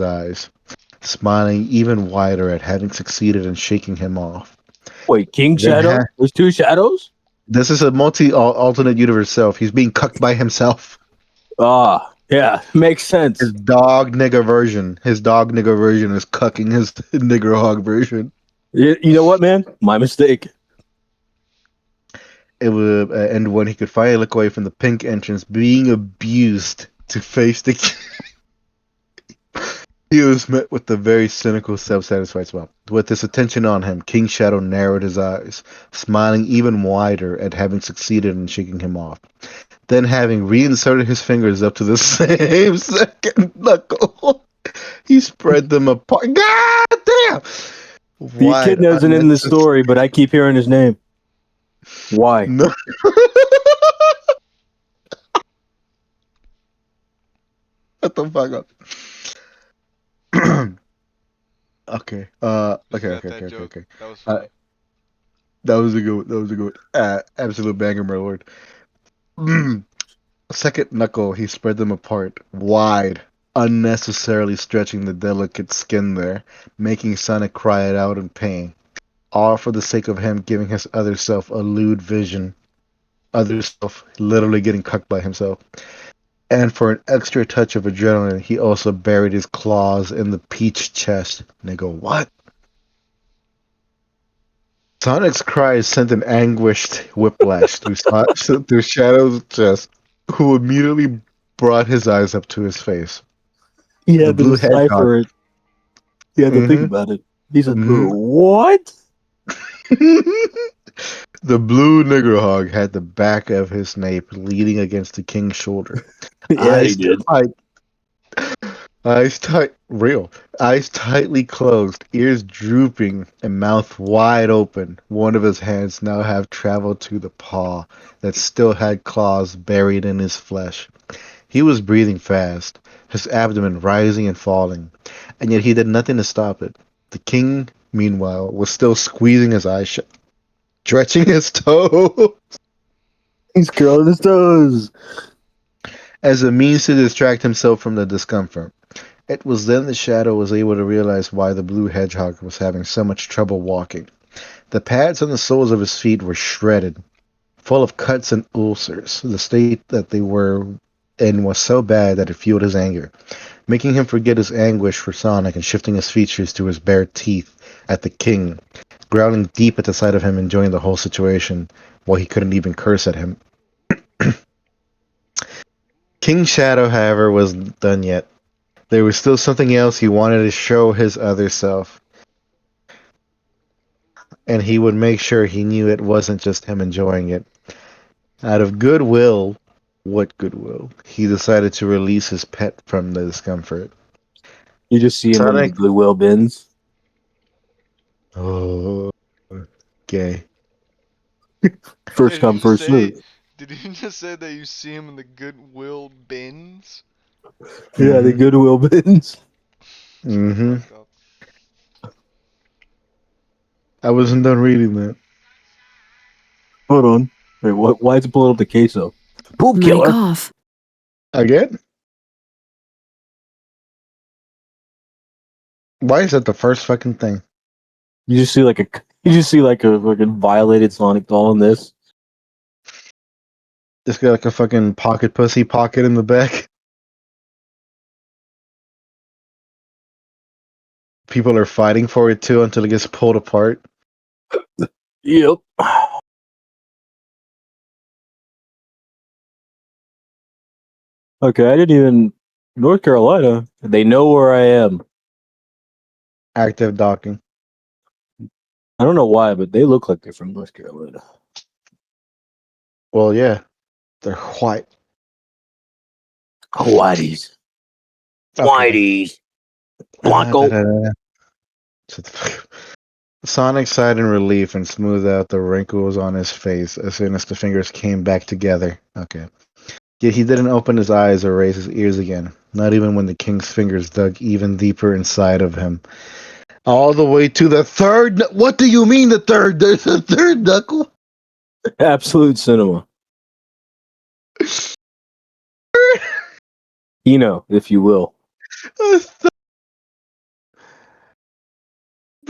eyes, smiling even wider at having succeeded in shaking him off. Wait, King Then Shadow? There's two shadows? this is a alternate universe self. He's being cucked by himself. Ah, yeah, makes sense. His dog nigger version is cucking his nigger hog version. You know what, man? My mistake. It would end when he could finally look away from the pink entrance being abused to face the. He was met with a very cynical, self-satisfied smile. With this attention on him, King Shadow narrowed his eyes, smiling even wider at having succeeded in shaking him off. Then, having reinserted his fingers up to the same second knuckle, he spread them apart. God damn! The kid Wide, isn't in the unnecessary. story, but I keep hearing his name. Why? No. What the fuck up? Okay. Just Okay. got Okay. that Okay. Okay. joke. Okay. That was Uh, funny. that was a good. That was a good. Absolute banger, my lord. Second knuckle, he spread them apart, wide, unnecessarily stretching the delicate skin there, making Sonic cry it out in pain. All for the sake of him giving his other self a lewd vision. Other self literally getting cucked by himself. And for an extra touch of adrenaline, he also buried his claws in the peach chest. Nigga, what? Sonic's cries sent an anguished whiplash through Shadow's chest, who immediately brought his eyes up to his face. He The had to blue hedgehog. decipher it. He had to think Mm-hmm. about it. He said, Mm-hmm. "What?" The blue nigger hog had the back of his nape leaning against the king's shoulder. Yeah, he Eyes did. tight, eyes tightly closed, ears drooping, and mouth wide open. One of his hands now have traveled to the paw that still had claws buried in his flesh. He was breathing fast, his abdomen rising and falling, and yet he did nothing to stop it. The king, meanwhile, was still squeezing his eyes shut, stretching his toe He's curling his toes. as a means to distract himself from the discomfort. It was then the shadow was able to realize why the blue hedgehog was having so much trouble walking. The pads on the soles of his feet were shredded, full of cuts and ulcers. The state that they were in was so bad that it fueled his anger, making him forget his anguish for Sonic and shifting his features to his bare teeth at the king, growling deep at the sight of him enjoying the whole situation, while he couldn't even curse at him. King Shadow, however, wasn't done yet. There was still something else he wanted to show his other self, and he would make sure he knew it wasn't just him enjoying it. Out of goodwill, what goodwill? He decided to release his pet from the discomfort. You just see him in the Sonic. Goodwill bins. Oh, gay. First Did come, you first say? serve. Did you just say that you see him in the Goodwill bins? Yeah, the Mm-hmm. Goodwill bins. Shut the Mm-hmm. fuck up. I wasn't done reading that. Hold on. Wait, what? Why is it pulling up the queso? Poop Mic killer. off. Again? Why is that the first fucking thing? You just see like a fucking violated Sonic doll in this. Just got like a fucking pocket pussy pocket in the back. People are fighting for it too until it gets pulled apart. Yep. Okay, I didn't even North Carolina. They know where I am. Active docking. I don't know why, but they look like they're from North Carolina. Well, yeah, they're white. Whitey's. Okay. Whitey's. Blanco. Shut the fuck up. Sonic sighed in relief and smoothed out the wrinkles on his face as soon as the fingers came back together. Okay. Yet he didn't open his eyes or raise his ears again, not even when the king's fingers dug even deeper inside of him. All the way to the third. What do you mean the third? There's a third knuckle? Absolute cinema. If you will.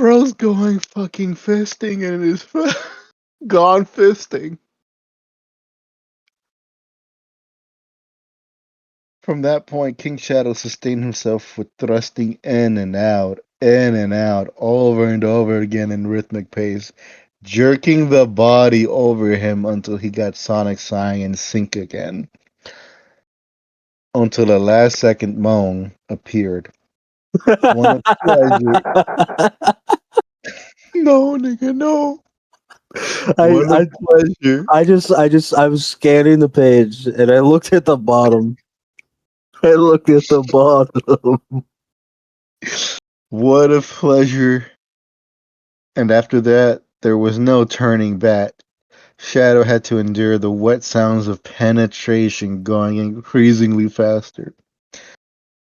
Bro's going fucking fisting and is gone fisting. From that point, King Shadow sustained himself with thrusting in and out, over and over again in rhythmic pace, jerking the body over him until he got Sonic sighing in sync again. Until a last second moan appeared. One of pleasure. No, nigga, no. One of pleasure. I was scanning the page and I looked at the bottom. I looked at the bottom. What a pleasure. And after that, there was no turning back. Shadow had to endure the wet sounds of penetration going increasingly faster.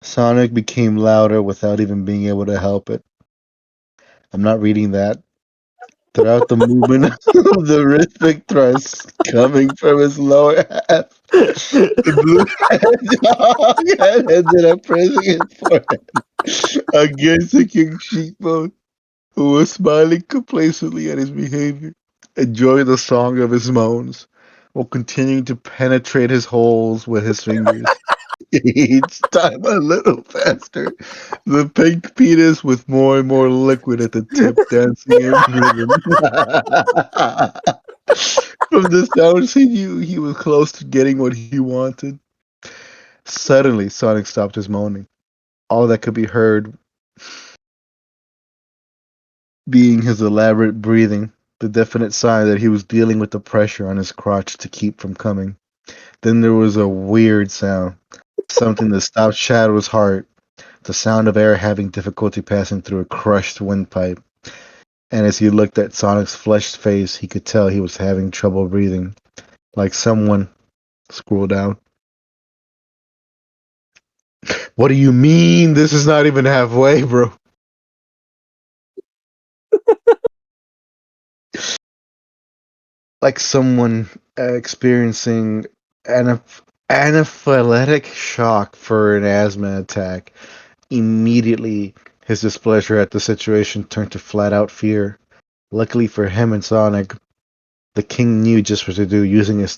Sonic became louder without even being able to help it. I'm not reading that. Throughout the movement of the rhythmic thrusts coming from his lower half, the blue hedgehog had ended up pressing his forehead against the king's cheekbone, who was smiling complacently at his behavior, enjoying the song of his moans, while continuing to penetrate his holes with his fingers. Each time a little faster, the pink penis with more and more liquid at the tip dancing in rhythm. From the sounds he knew, he was close to getting what he wanted. Suddenly, Sonic stopped his moaning. All that could be heard being his elaborate breathing, the definite sign that he was dealing with the pressure on his crotch to keep from coming. Then there was a weird sound, something that stopped Shadow's heart, the sound of air having difficulty passing through a crushed windpipe. And as he looked at Sonic's flushed face, he could tell he was having trouble breathing. Like someone. Scroll down. What do you mean? This is not even halfway, bro. Like someone experiencing anaphylactic shock for an asthma attack. Immediately, his displeasure at the situation turned to flat out fear. Luckily for him and Sonic, the king knew just what to do, using his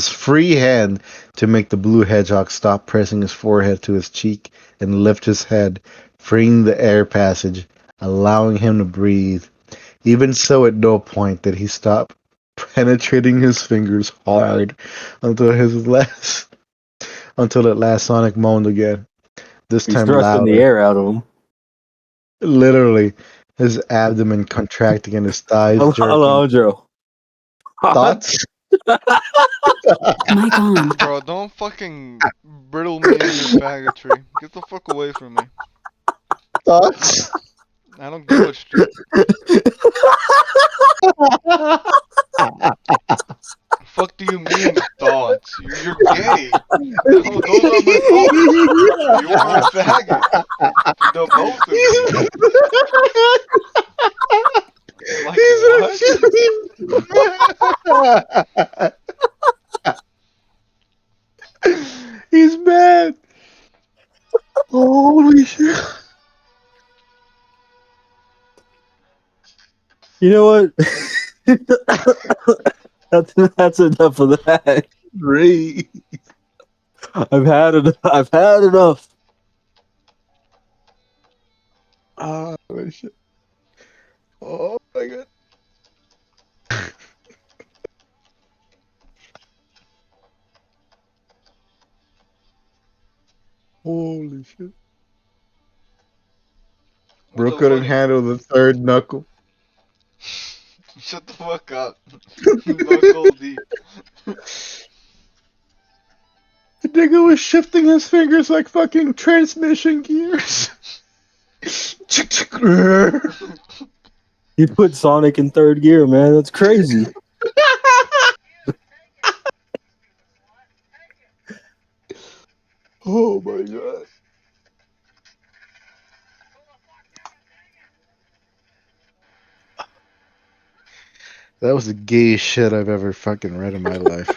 free hand to make the blue hedgehog stop pressing his forehead to his cheek and lift his head, freeing the air passage, allowing him to breathe. Even so, at no point did he stop penetrating his fingers hard until at last Sonic moaned again. This He's time thrusting the louder. air out of him. Literally, his abdomen contracting and his thighs jerking. Alejandro. Thoughts? Mic on. Bro, don't fucking brittle me in your faggotry. Get the fuck away from me. Thoughts? I don't give a shit. Fuck do you mean thoughts? You're gay. Those are my thoughts. You are a faggot. The both of you. Like what? He's mad. Holy shit. You know what? That's enough of that. Great. I've had enough. Oh, shit. Oh my god. Holy shit. Bro What's so couldn't funny? handle the third knuckle. Shut the fuck up. Knuckle deep. The nigga was shifting his fingers like fucking transmission gears. You put Sonic in third gear, man. That's crazy. Oh my god. That was the gayest shit I've ever fucking read in my life.